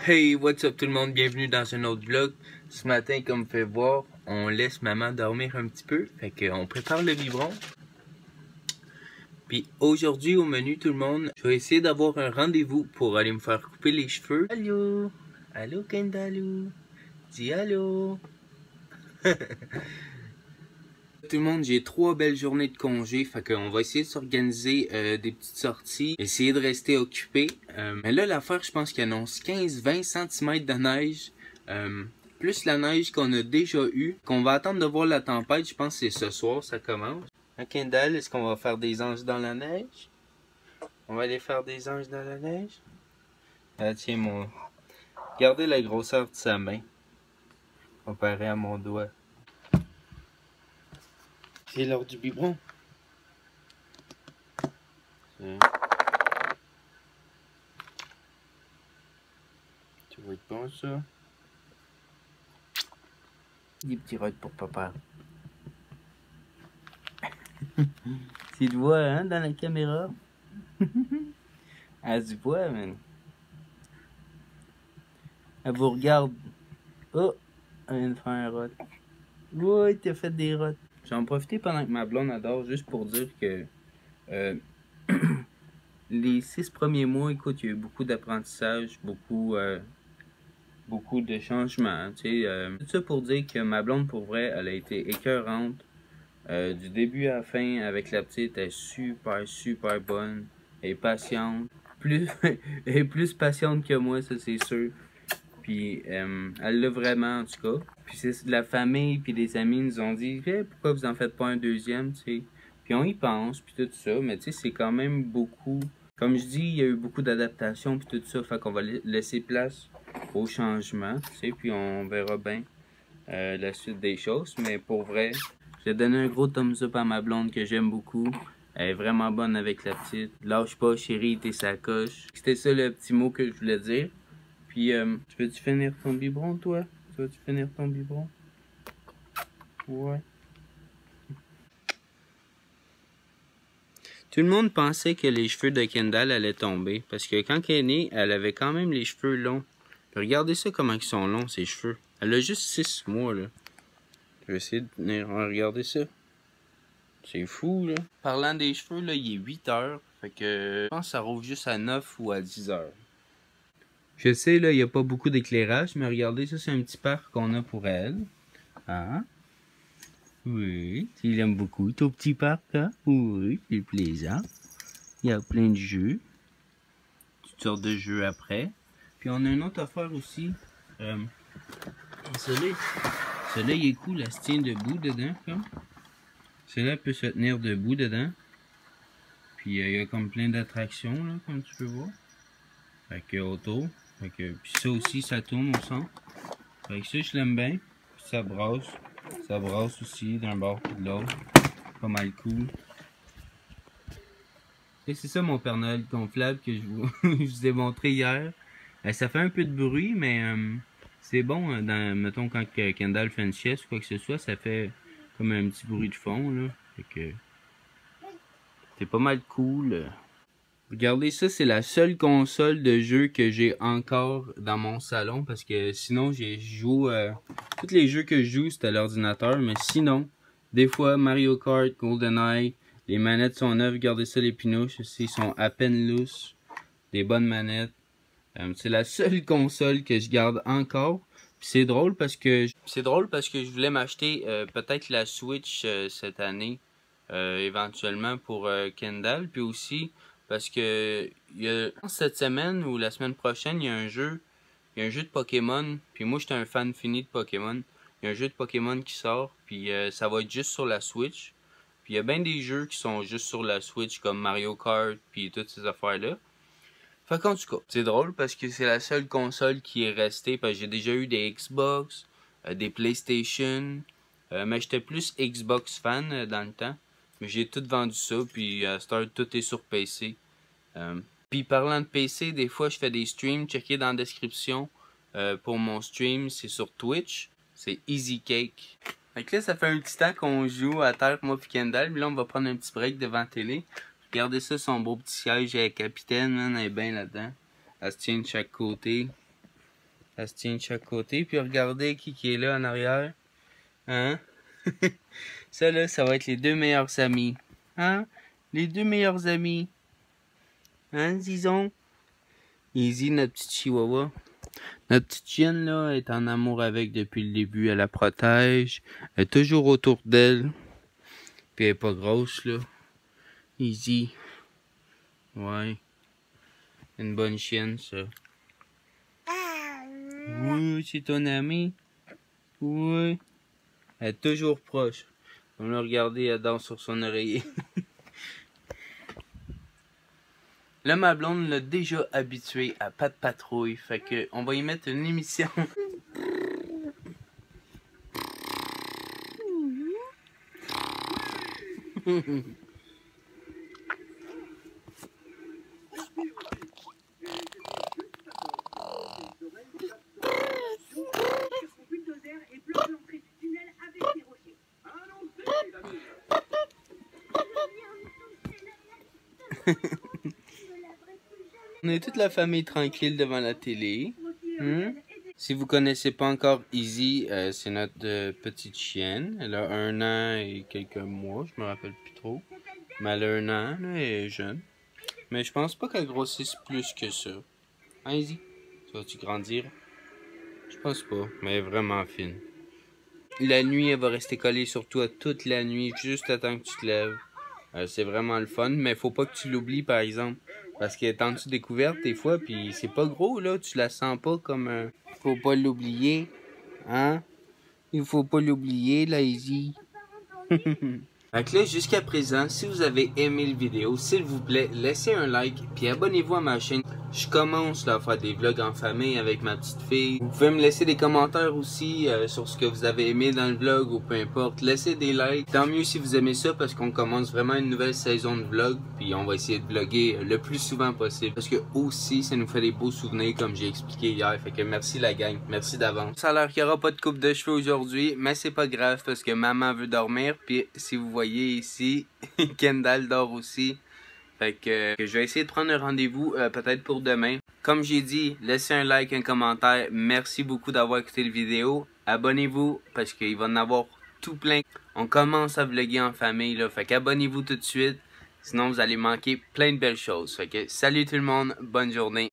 Hey, what's up tout le monde, bienvenue dans un autre vlog. Ce matin, comme vous pouvez voir, on laisse maman dormir un petit peu, fait qu'on prépare le biberon. Puis aujourd'hui au menu tout le monde, je vais essayer d'avoir un rendez-vous pour aller me faire couper les cheveux. Allô? Allô Kendallou? Dis allô? Tout le monde, j'ai 3 belles journées de congé, fait qu'on va essayer de s'organiser des petites sorties, essayer de rester occupé. Mais là, l'affaire, je pense qu'il annonce 15-20 cm de neige, plus la neige qu'on a déjà eue, qu'on va attendre de voir la tempête, je pense que c'est ce soir, ça commence. Hein, Kendall, est-ce qu'on va faire des anges dans la neige? On va aller faire des anges dans la neige? Ah tiens, regardez la grosseur de sa main, comparé à mon doigt. C'est l'heure du biberon. Tu vois être bon ça? Des petits rods pour papa. Tu te vois hein dans la caméra? Elle se voit, man. Elle vous regarde. Oh! Elle vient de faire un rot. Oui, t'as fait des rots. J'en profite pendant que ma blonde adore juste pour dire que les 6 premiers mois, écoute, il y a eu beaucoup d'apprentissage, beaucoup de changements. Tu sais, tout ça pour dire que ma blonde, pour vrai, elle a été écœurante. Du début à la fin, avec la petite, elle est super bonne. Elle est patiente. Elle est plus patiente que moi, ça c'est sûr. Puis elle l'a vraiment en tout cas. Puis c'est la famille puis les amis nous ont dit hey, pourquoi vous en faites pas un deuxième, tu sais. Puis on y pense puis tout ça, mais tu sais c'est quand même beaucoup. Comme je dis, il y a eu beaucoup d'adaptations puis tout ça, fait qu'on va laisser place au changement, tu sais, puis on verra bien la suite des choses. Mais pour vrai, j'ai donné un gros thumbs up à ma blonde que j'aime beaucoup. Elle est vraiment bonne avec la petite. Lâche pas chérie, t'es sa coche. C'était ça le petit mot que je voulais dire. Puis, tu veux-tu finir ton biberon, toi? Tu veux-tu finir ton biberon? Ouais. Tout le monde pensait que les cheveux de Kendall allaient tomber. Parce que quand elle est née, elle avait quand même les cheveux longs. Puis regardez ça, comment ils sont longs, ses cheveux. Elle a juste 6 mois, là. Je vais essayer de venir regarder ça. C'est fou, là. Parlant des cheveux, là, il est 8 heures. Fait que je pense que ça rouvre juste à 9 ou à 10 heures. Je sais, là, il n'y a pas beaucoup d'éclairage, mais regardez, ça, c'est un petit parc qu'on a pour elle. Hein? Oui, il aime beaucoup ton petit parc, hein? Oui, c'est plaisant. Il y a plein de jeux. Toutes sortes de jeux après. Puis on a une autre affaire aussi. Celui-là, il est cool, elle se tient debout dedans, comme. Celui-là peut se tenir debout dedans. Puis il y a comme plein d'attractions, là, comme tu peux voir. Fait que autour. Fait que, puis ça aussi, ça tourne au centre. Fait que ça, je l'aime bien. Puis ça brasse. Ça brasse aussi d'un bord et de l'autre. Pas mal cool. Et c'est ça mon Père Noël gonflable que je vous ai montré hier. Ça fait un peu de bruit, mais c'est bon, mettons quand Kendall fait une sieste ou quoi que ce soit, ça fait comme un petit bruit de fond, là. Fait que c'est pas mal cool. Regardez ça, c'est la seule console de jeu que j'ai encore dans mon salon, parce que sinon je joue, tous les jeux que je joue c'est à l'ordinateur, mais sinon, des fois Mario Kart, GoldenEye, les manettes sont neuves, regardez ça les pinouches, ils sont à peine lousses, des bonnes manettes. C'est la seule console que je garde encore. C'est drôle parce que je voulais m'acheter peut-être la Switch cette année, éventuellement pour Kendall, puis aussi parce que cette semaine ou la semaine prochaine, il y a un jeu de Pokémon, puis moi j'étais un fan fini de Pokémon. Il y a un jeu de Pokémon qui sort, puis ça va être juste sur la Switch. Puis il y a bien des jeux qui sont juste sur la Switch comme Mario Kart, puis toutes ces affaires-là. Fait qu'en tout cas, c'est drôle parce que c'est la seule console qui est restée, parce que j'ai déjà eu des Xbox, des PlayStation, mais j'étais plus Xbox fan dans le temps. Mais j'ai tout vendu ça, puis à cette heure, tout est sur PC. Puis parlant de PC, des fois je fais des streams, checkez dans la description. Pour mon stream, c'est sur Twitch, c'est Easy Cake. Fait que là, ça fait un petit temps qu'on joue à terre, moi puis Kendall, puis là on va prendre un petit break devant la télé. Regardez ça, son beau petit siège, elle est capitaine, man, elle est bien là-dedans. Elle se tient de chaque côté. Ça se tient de chaque côté. Puis regardez qui est là en arrière. Hein? Ça là, ça va être les deux meilleurs amis. Hein? Les deux meilleurs amis. Hein, Zizon? Izzy, notre petite chihuahua. Notre petite chienne là est en amour avec depuis le début. Elle la protège. Elle est toujours autour d'elle. Puis elle est pas grosse là. Izzy. Ouais. Une bonne chienne ça. Oui, c'est ton ami. Oui. Elle est toujours proche. On l'a regardé, elle danse sur son oreiller. Là, ma blonde l'a déjà habitué à pas de patrouille. Fait que on va y mettre une émission. On est toute la famille tranquille devant la télé. Si vous connaissez pas encore Izzy, c'est notre petite chienne. Elle a 1 an et quelques mois, je me rappelle plus trop. Mais elle a 1 an, là, elle est jeune. Mais je pense pas qu'elle grossisse plus que ça. Hein, Izzy? Tu vas-tu grandir? Je pense pas, mais elle est vraiment fine. La nuit, elle va rester collée sur toi toute la nuit, juste à temps que tu te lèves. C'est vraiment le fun, mais faut pas que tu l'oublies, par exemple. Parce qu'elle est en dessous découverte des fois, puis c'est pas gros, là. Tu la sens pas comme un... Faut pas l'oublier. Hein? Il faut pas l'oublier, là, Izzy. Fait que là, jusqu'à présent, si vous avez aimé la vidéo, s'il vous plaît, laissez un like, puis abonnez-vous à ma chaîne. Je commence là, à faire des vlogs en famille avec ma petite fille. Vous pouvez me laisser des commentaires aussi sur ce que vous avez aimé dans le vlog ou peu importe. Laissez des likes. Tant mieux si vous aimez ça parce qu'on commence vraiment une nouvelle saison de vlog. Puis on va essayer de vlogger le plus souvent possible. Parce que aussi, ça nous fait des beaux souvenirs comme j'ai expliqué hier. Fait que merci la gang. Merci d'avance. Ça a l'air qu'il n'y aura pas de coupe de cheveux aujourd'hui. Mais c'est pas grave parce que maman veut dormir. Puis si vous voyez ici, Kendall dort aussi. Fait que je vais essayer de prendre un rendez-vous peut-être pour demain. Comme j'ai dit, laissez un like, un commentaire. Merci beaucoup d'avoir écouté la vidéo. Abonnez-vous parce qu'il va en avoir tout plein. On commence à vlogger en famille là. Fait qu'abonnez-vous tout de suite. Sinon vous allez manquer plein de belles choses. Fait que salut tout le monde, bonne journée.